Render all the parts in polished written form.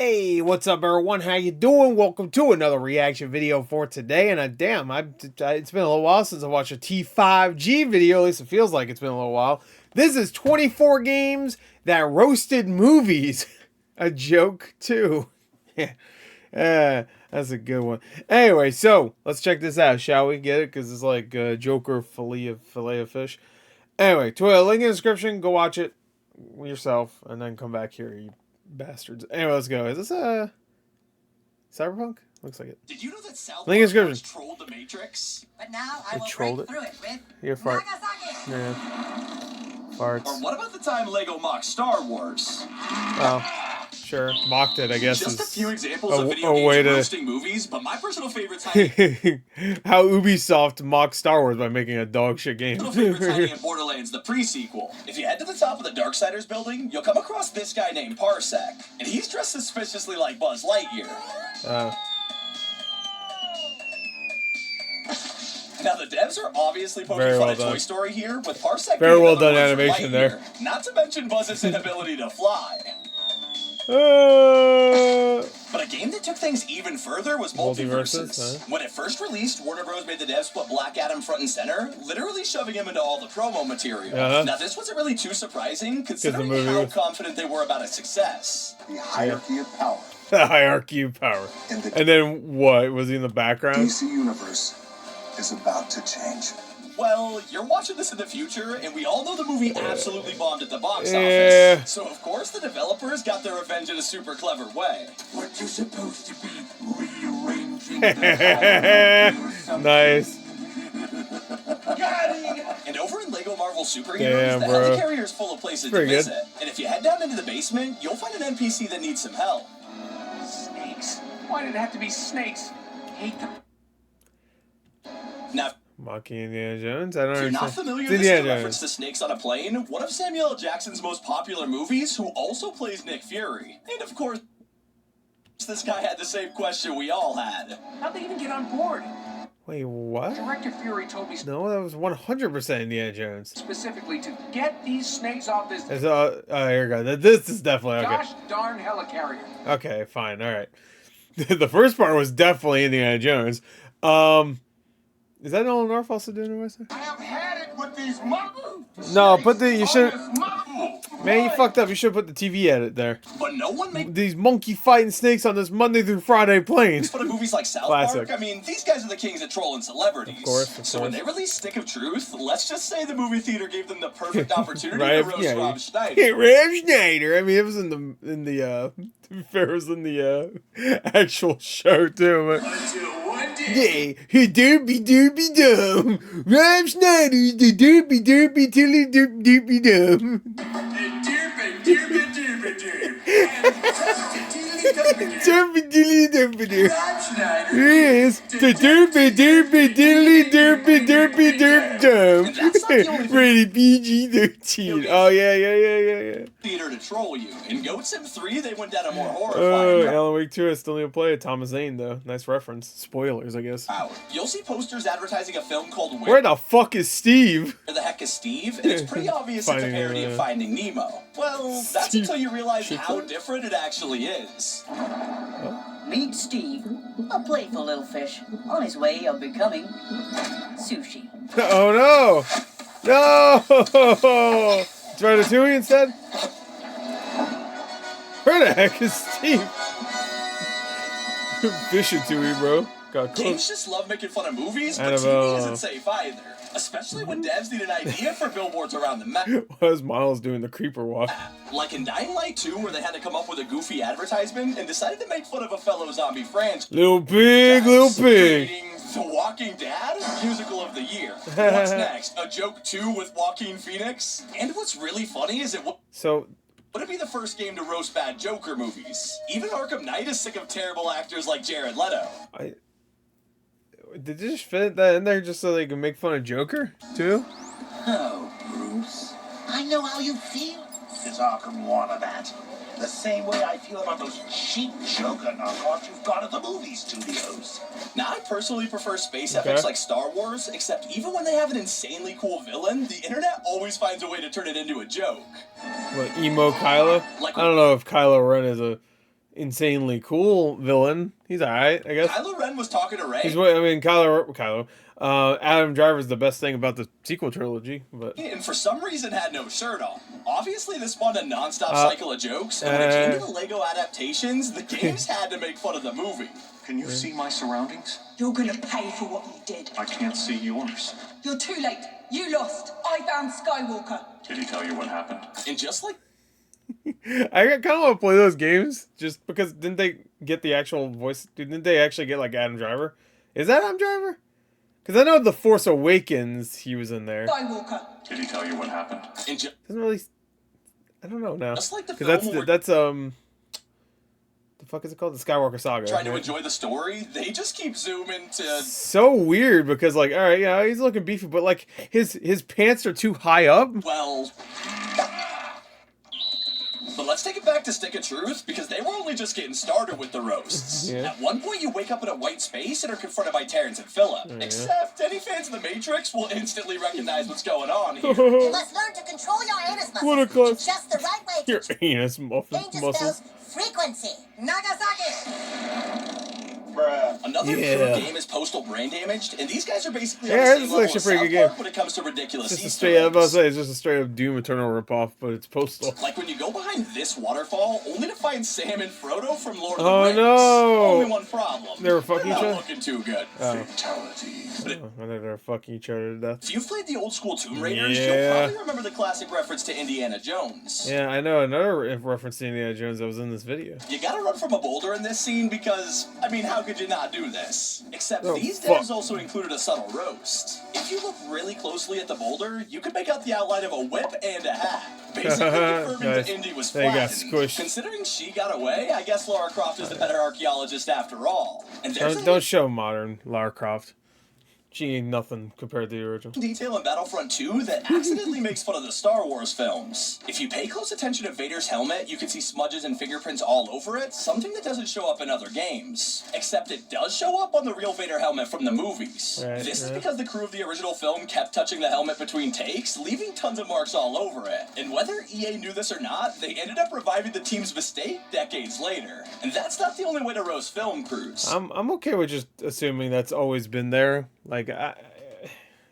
Hey, what's up, everyone? How you doing? Welcome to another reaction video for today. And it's been a little while since I watched a T5G video. At least it feels like it's been a little while. This is 24 games that roasted movies. A joke too. Yeah, that's a good one. Anyway, so let's check this out, shall we? Get it? Because it's like Joker fillet of fish. Anyway, to a link in the description. Go watch it yourself, and then come back here, you bastards. Anyway, let's go. Is this Cyberpunk? Looks like it. Did you know that South Park trolled the Matrix? But now I will trolled break through it with You're fart. Nagasaki. Yeah. Farts. Or what about the time Lego mocked Star Wars? Oh, sure. Mocked it, I guess. Just a few examples of a video way games to roasting movies, but my personal favorite's how Ubisoft mocked Star Wars by making a dog shit game. in Borderlands, the pre-sequel. If you head to the top of the Darksiders building, you'll come across this guy named Parsec, and he's dressed suspiciously like Buzz Lightyear. Now, the devs are obviously poking fun at Toy Story here, with Parsec very well done being animation there. Not to mention Buzz's inability to fly. But a game that took things even further was Multiverses. Huh? When it first released, Warner Bros. Made the devs put Black Adam front and center, literally shoving him into all the promo material. Now, this wasn't really too surprising, considering how confident they were about its success. The hierarchy of power. The hierarchy of power. And then what? Was he in the background? DC Universe is about to change. Well, you're watching this in the future, and we all know the movie absolutely bombed at the box office. So, of course, the developers got their revenge in a super clever way. What you're supposed to be rearranging Nice. And over in Lego Marvel Superheroes, the helicarrier's full of places to visit. And if you head down into the basement, you'll find an NPC that needs some help. Snakes. Why did it have to be snakes? Hate them. Now, mocking Indiana Jones? I don't know. If you're not familiar, this is a reference to Snakes on a Plane, one of Samuel L. Jackson's most popular movies, who also plays Nick Fury. And of course, this guy had the same question we all had. How'd they even get on board? Wait, what? Director Fury told me No, that was 100% Indiana Jones. Specifically to get these snakes off this. Oh, here we go. This is definitely okay. Gosh darn helicarrier. Okay, fine, all right. The first part was definitely Indiana Jones. Is that Nolan North also doing it? I have had it with these No, you should. Man, you fucked up. You should put the TV edit there. But no one makes these monkey fighting snakes on this Monday through Friday plane. But in movies like South Park, I mean, these guys are the kings of trolling celebrities. Of course. So when they released Stick of Truth, let's just say the movie theater gave them the perfect opportunity to roast Rob Schneider. Yeah, Rob Schneider. I mean, it was in the actual show too. Yeah, he doopy doopy dum. Rob Schneider's the doopy doopy tilly doop doopy dum. Doopy dilly doopy doop. Yes, the doopy doopy dilly doopy doopy doop dum. Rated PG-13. Oh yeah. Theater to troll you. In Goat Sim 3, they went down a more horrifying. Alan Wake 2, I still need to play it. Thomas Zane though. Nice reference. Spoilers, I guess. You'll see posters advertising a film called Where the fuck is Steve? Where the heck is Steve? And it's pretty obvious it's a parody of Finding Nemo. Well, that's until you realize how different it actually is. Meet Steve, a playful little fish, on his way of becoming sushi. Oh no! No! It's Ratatouille instead? Where the heck is Steve? Fishatouille, bro. Got Games just love making fun of movies, but TV isn't safe either. Especially when devs need an idea for billboards around the map. What is Miles doing the creeper walk? Like in Dying Light 2, where they had to come up with a goofy advertisement and decided to make fun of a fellow zombie franchise. Little pig. The Walking Dad Musical of the Year. What's next? A joke 2 with Joaquin Phoenix? And what's really funny is it would it be the first game to roast bad Joker movies. Even Arkham Knight is sick of terrible actors like Jared Leto. Did they just fit that in there just so they can make fun of Joker, too? Oh, Bruce. I know how you feel. Does Arkham want of that? The same way I feel about those cheap Joker knockoffs you've got at the movie studios. Now, I personally prefer space epics like Star Wars, except even when they have an insanely cool villain, the internet always finds a way to turn it into a joke. What, emo Kylo? I don't know if Kylo Ren is a insanely cool villain. He's alright, I guess. Kylo Ren was talking to Rey. Kylo. Adam Driver's the best thing about the sequel trilogy, but And for some reason had no shirt on. Obviously, this spawned a non-stop cycle of jokes, and when it came to the Lego adaptations, the games had to make fun of the movie. Can you see my surroundings? You're gonna pay for what you did. I can't see yours. You're too late. You lost. I found Skywalker. Did he tell you what happened? And just like I kind of want to play those games just because didn't they get the actual voice? Didn't they actually get like Adam Driver? Is that Adam Driver? Because I know The Force Awakens he was in there. Skywalker. Did he tell you what happened? Doesn't really. I don't know now. just like the Because film that's the fuck is it called? The Skywalker Saga. trying to right? enjoy the story, they just keep zooming to... So weird because like, all right, yeah, he's looking beefy, but like his pants are too high up. Well... But let's take it back to Stick of Truth, because they were only just getting started with the roasts. Yeah. At one point, you wake up in a white space and are confronted by Terrence and Phillip. Yeah. Except, any fans of The Matrix will instantly recognize what's going on here. You must learn to control your anus muscles. What a class. It's just the right way Your to anus danger muscles. spells frequency. Nagasaki. Another Yeah. true game is Postal Brain Damaged, and these guys are basically on Yeah, the this same is level actually as a pretty South good game. Park when it comes to ridiculous Just a Easter straight. I was about to eggs. say it's just a straight up Doom Eternal ripoff, but it's Postal. Like when you go behind this waterfall, only to find Sam and Frodo from Lord of Oh, the Rings. no. Only one problem. They were fucking They're each not other? looking too good. Fatality. I think they're fucking each other to death. If you've played the old school Tomb Raiders, Yeah. you'll probably remember the classic reference to Indiana Jones. Yeah, I know another reference to Indiana Jones that was in this video. You gotta run from a boulder in this scene because, I mean, how could you not do this? Except Oh, these fuck. devs also included a subtle roast. If you look really closely at the boulder, you can make out the outline of a whip and a hat. Basically confirming Nice. that Indy was They got flattened. squished. Considering she got away, I guess Lara Croft is the better archaeologist after all. And there's Don't show modern Lara Croft. She ain't nothing compared to the original. detail in Battlefront 2 that accidentally makes fun of the Star Wars films. If you pay close attention to Vader's helmet, you can see smudges and fingerprints all over it, something that doesn't show up in other games. Except it does show up on the real Vader helmet from the movies. Right, This is yeah. because the crew of the original film kept touching the helmet between takes, leaving tons of marks all over it. And whether EA knew this or not, they ended up reviving the team's mistake decades later. And that's not the only way to roast film crews. I'm okay with just assuming that's always been there. Like,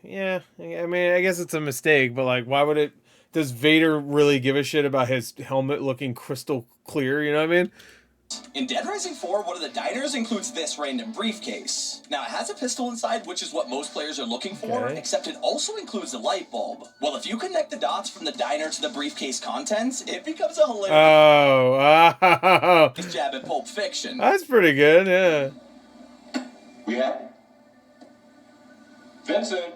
yeah, I mean, I guess it's a mistake, but like, why would it? Does Vader really give a shit about his helmet looking crystal clear? You know what I mean? In Dead Rising 4, one of the diners includes this random briefcase. Now, it has a pistol inside, which is what most players are looking for, Okay. except it also includes a light bulb. Well, if you connect the dots from the diner to the briefcase contents, it becomes a hilarious Oh, jab at Pulp Fiction. that's pretty good. Yeah. We have Vincent.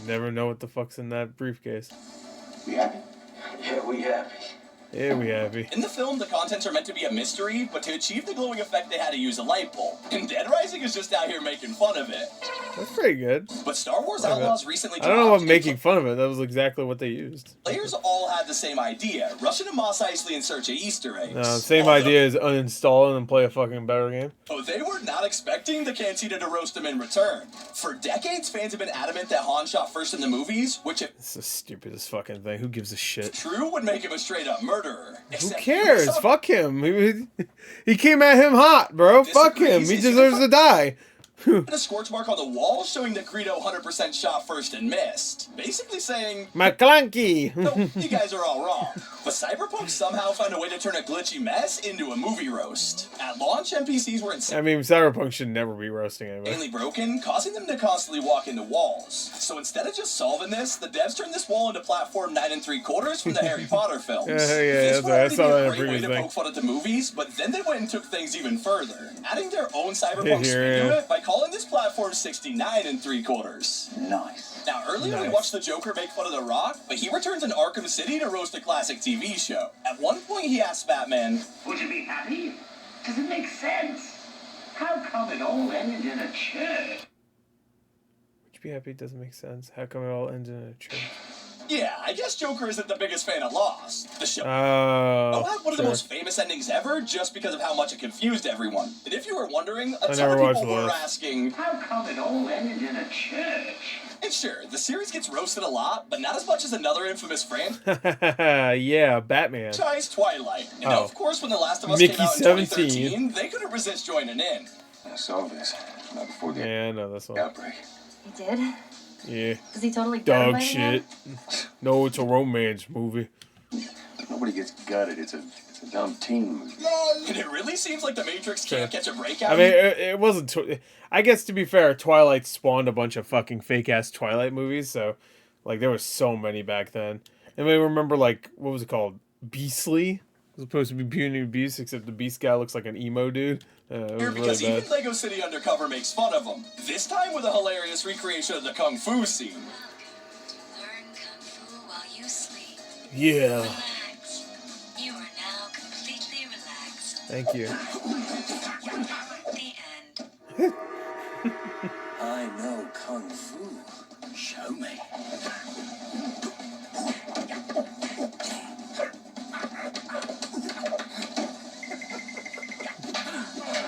Never know what the fuck's in that briefcase. We happy? Yeah, we happy. Yeah, we happy. In the film, the contents are meant to be a mystery, but to achieve the glowing effect, they had to use a light bulb. And Dead Rising is just out here making fun of it. That's pretty good. But Star Wars Outlaws recently I don't know what dropped, making fun of it. That was exactly what they used. Players all had the same idea, rushing to Mos Eisley in search of Easter eggs. Same Although- idea as uninstalling and play a fucking better game. Oh, they were not expecting the Cantina to roast them in return. For decades, fans have been adamant that Han shot first in the movies, which if It's the stupidest fucking thing. Who gives a shit? true would make him a straight-up murderer. Who Except cares? some Fuck him. He came at him hot, bro. Fuck him. He Disagrees. deserves to die. a scorch mark on the wall showing that Greedo 100% shot first and missed. Basically saying, McClunky. no, you guys are all wrong. But Cyberpunk somehow found a way to turn a glitchy mess into a movie roast. At launch, NPCs were I mean, Cyberpunk should never be roasting anybody. insanely broken, causing them to constantly walk into walls. So instead of just solving this, the devs turned this wall into platform 9 3/4 from the Harry Potter films. Yeah, This that's would right. I already saw be that in a a great way previous to thing. poke fun at the movies, but then they went and took things even further, adding their own Cyberpunk spin Here, to yeah. it by calling this platform 69 3/4. Nice. Now, earlier we Nice. watched the Joker make fun of The Rock, but he returns in Arkham City to roast a classic TV show. At one point, he asks Batman, Would you be happy? Does it make sense? How come it all ended in a church? Would you be happy? It doesn't make sense. How come it all ends in a church? Yeah, I guess Joker isn't the biggest fan of Lost. The show had one of the sure. most famous endings ever just because of how much it confused everyone. And if you were wondering, a I ton never of watched people were Lost. asking, How come it all ended in a church? and sure, the series gets roasted a lot, but not as much as another infamous franchise, Yeah, Batman. Twilight. And Oh. of course, when The Last of Us Mickey came out in 17. 2013, they couldn't resist joining in. I saw this. Not before the Yeah, I know this one. outbreak. He did? Yeah. Was he totally Dog shit. No, it's a romance movie. Nobody gets gutted. It's a dumb teen movie. And it really seems like The Matrix can't catch a break out. I mean, it wasn't. I guess to be fair, Twilight spawned a bunch of fucking fake ass Twilight movies. So, like, there was so many back then. And I remember, like, what was it called? Beastly. It was supposed to be Beauty and the Beast, except the Beast guy looks like an emo dude. It was really because bad. even Lego City Undercover makes fun of them. This time with a hilarious recreation of the Kung Fu scene. Learn Kung Fu while you sleep. Yeah. Relax. You are now completely relaxed. Thank you. The end. I know Kung Fu. Show me.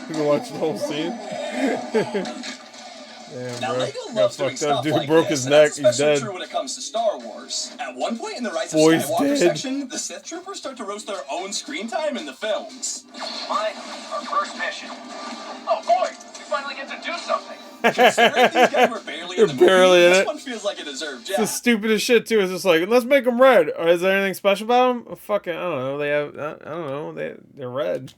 You can watch the whole scene. Damn, Now, bro. Lego Got loves doing fucked stuff up. Dude like broke this, his and neck. that's He's especially dead. true when it comes to Star Wars. At one point in the Rise of Boy's Skywalker dead. section, the Sith Troopers start to roast their own screen time in the films. Finally, our first mission. Oh boy, we finally get to do something. Considering these guys were barely in the They're barely movie, in this it. one feels like it deserved It's the yeah. stupidest shit too. It's just like, let's make them red. Or is there anything special about them? Oh, fucking, I don't know. They have, I don't know. They're red.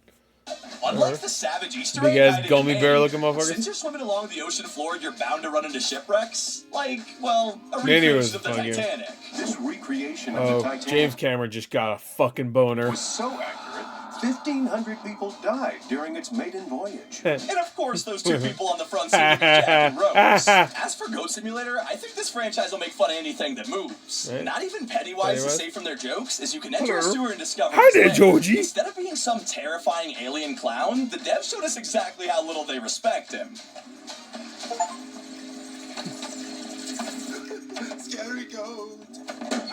Unlike the savage Easter Big egg ass hiding gummy in bear Maine, looking motherfuckers. Since you're swimming along the ocean floor, you're bound to run into shipwrecks. Like, well, a Manny recreation was of the fun, yeah. Titanic. This recreation of the Oh, Titanic James Cameron just got a fucking boner. was so accurate. 1,500 people died during its maiden voyage. And of course, those two people on the front seat will be Jack and Rose. As for Goat Simulator, I think this franchise will make fun of anything that moves. Right. Not even Pennywise is Pennywise? safe from their jokes, as you can enter a Hello. sewer and discover Hi his there, land. Georgie. Instead of being some terrifying alien clown, the devs showed us exactly how little they respect him. Scary goat.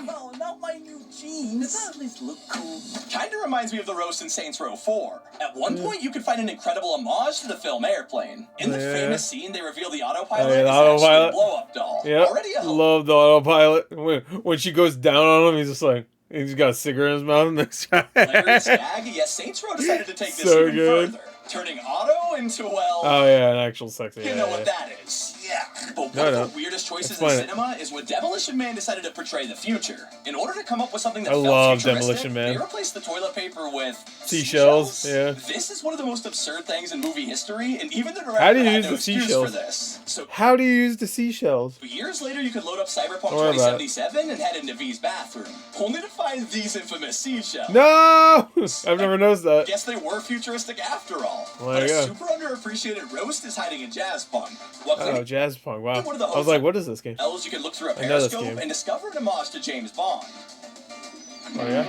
Oh, not my new jeans. That at least look cool. Kinda reminds me of the roast in Saints Row 4. At one point, you could find an incredible homage to the film Airplane. In the Yeah. famous scene, they reveal the autopilot Oh, yeah, the is actually autopilot. a blow-up doll. Yeah, Already a love the autopilot. When she goes down on him, he's just like, he's got a cigarette in his mouth. And hilarious gag, yes, Saints Row decided to take this So even good. further, turning auto into, well, Oh yeah, an actual sexy. you Yeah, know yeah. what that is. Yeah. But one No, of no. the weirdest choices Explain in it. cinema is when Demolition Man decided to portray the future. In order to come up with something that I felt love futuristic, Demolition Man. they replaced the toilet paper with Seashells, yeah. This is one of the most absurd things in movie history, and even the director How do you had use no the excuse seashells? for this. So How do you use the seashells? years later, you could load up Cyberpunk Don't worry about it. 2077 and head into V's bathroom, only to find these infamous seashells. No, I've never noticed that. Guess they were futuristic after all. Well, But a there you super underappreciated roast is hiding in jazz punk. What Oh, Jazz Punk. Wow. One of the I was like, what is this game? else you can look through a I know this periscope game. and discover an homage to James Bond. Oh yeah.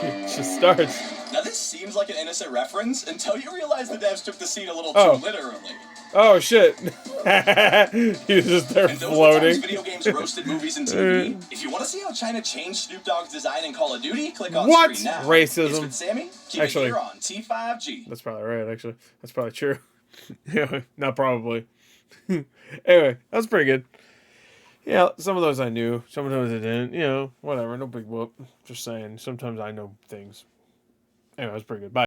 It just starts. Now this seems like an innocent reference until you realize the devs took the scene a little Oh. too literally. Oh shit. He's just there And those are the times floating. video games roasted movies and TV. If you want to see how China changed Snoop Dogg's design in Call of Duty, click on What? screen now. Racism. It's with Sammy. Keep Actually- it here on T5G. That's probably right, actually. That's probably true. Yeah, not probably. Anyway, that was pretty good. Yeah, some of those I knew. Some of those I didn't. You know, whatever. No big whoop. Just saying. Sometimes I know things. Anyway, that was pretty good. Bye.